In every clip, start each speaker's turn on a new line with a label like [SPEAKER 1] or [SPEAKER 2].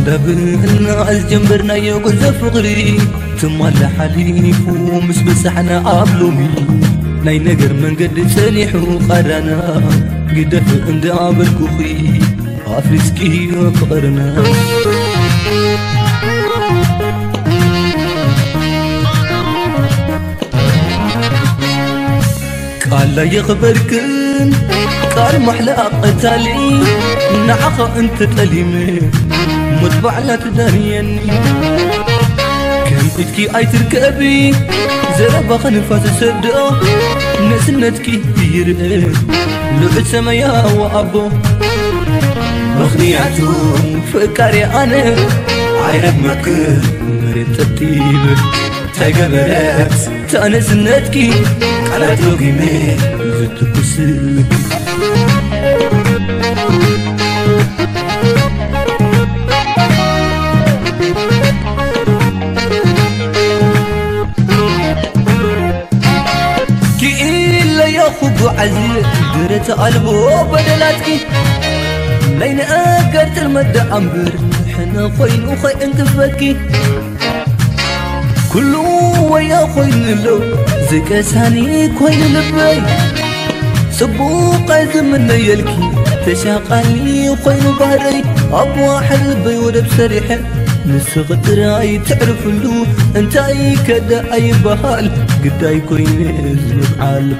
[SPEAKER 1] دابنا الجنبرنا يقول فقري ثم حليف ومش بسحنا عبلومي ناي نقر من قد سنيح وقرنا قدف عند عبل كوخي عفرسكي فقرنا قال لا يخبركن قال محلى قتالي نعخ انت تليمي متبع لا تداريني كم اتكي اي تركبي زربا خنفاس سدو نسنتكي يرئي لعد سمايا وابو مخنياتو فكاري انا عيرب مكر مريم ترتيب تقبرت تانا سنتكي قالت لقيمي زدت بسلك كي إلا ياخب عزيز درت قلبه بدلاتكي لين أقرت المدى عمبر حنا خوين وخي انكفتكي كله ويا خوين لو زي كساني كوين لبي سبوق زمن يلكي تشاقاني خوين بهري أبو حلبي ودب سريح نسغت راي تعرف له انت اي كدا اي بهال قداي كوين زبعال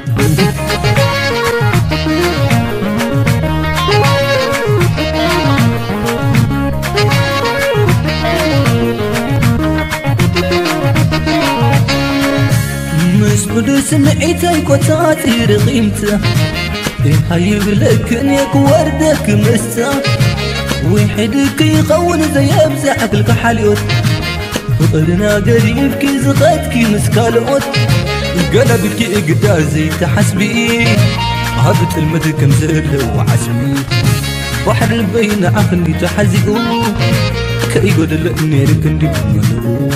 [SPEAKER 1] مسبدو سمعيتي كوتاتي رغيمته هاي بلكن يك وردك مستا ويحدك يقون زي ابزحك لك حاليوت فقرنا قريب كي زغتكي مسكالوت قلبت كي قدازي تحسبي هبت المدك مزل وعسبي بحر البين عقلي تحزقو كي قد لأني ركن دي بمنو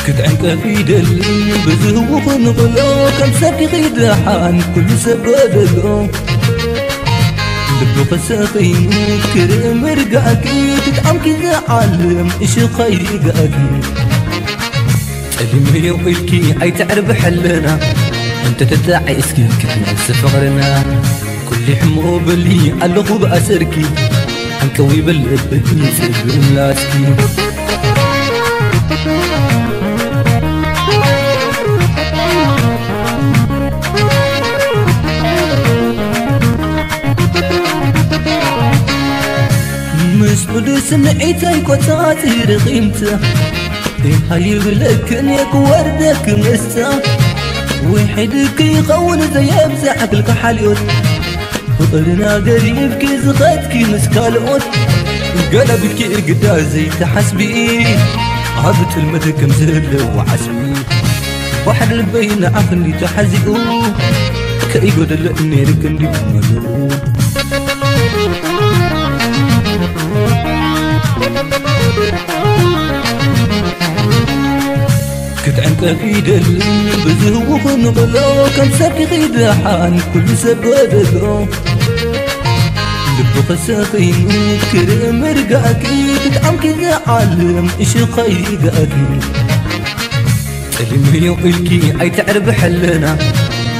[SPEAKER 1] كنت عنك في دل بزهوخ نغلو كم سبكي غيدحان كل سبادلو لبو خساقين كريم رقاكي تتعمكي زعالم إش خيقاكي تلمي وقلكي عي تعرف حلنا انت تتعي اسكي كتنا سفغرنا كل حمو بلي علقو بأسركي عنكوي بالبدني سيب ملاسكي مسبدو سمعيتي كوتاتي رغيمته هاي بلكن يك وردك مستا ويحدك يقون زي ابزحك لك حاليوت فقرنا قريب كي زغتكي مسكالوت قلبت كي قدازي تحسبي هبت المدك مزل وعسبي بحر البين عقلي تحزقو كي قد لأني ركن دي بمنو كنت عنك في دل بزهوخ نغلو كم سبكي غيدحان كل سبادلو لبو خساقين كريم رقاكي تتعمكي زعالم إش خيقاكي تلمي وقلكي عي تعرف حلنا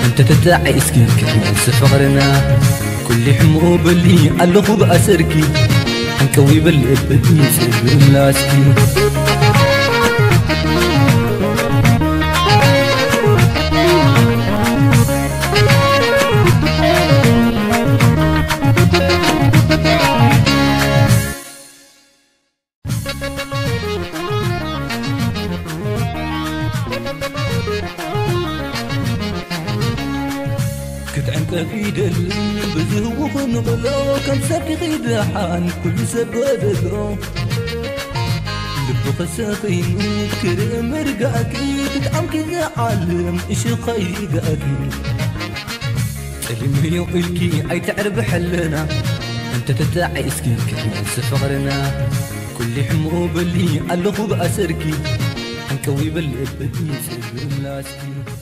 [SPEAKER 1] انت تتعي اسكي كتنا سفغرنا كل حمو بلي علقو بأسركي عنكوي بالبدني سيب ملاسكي كنت عنك في دل بزهوخ نغلو كم سبكي غيدحان كل سبادلو لبو خساقين كريم رقاكي تتعمكي زعالم إش خيقاكي تلمي وقلكي عي تعرف حلنا انت تتعي اسكي كتنا سفغرنا كل حمو بلي علقو بأسركي عنكوي بالبدني سيب ملاسكي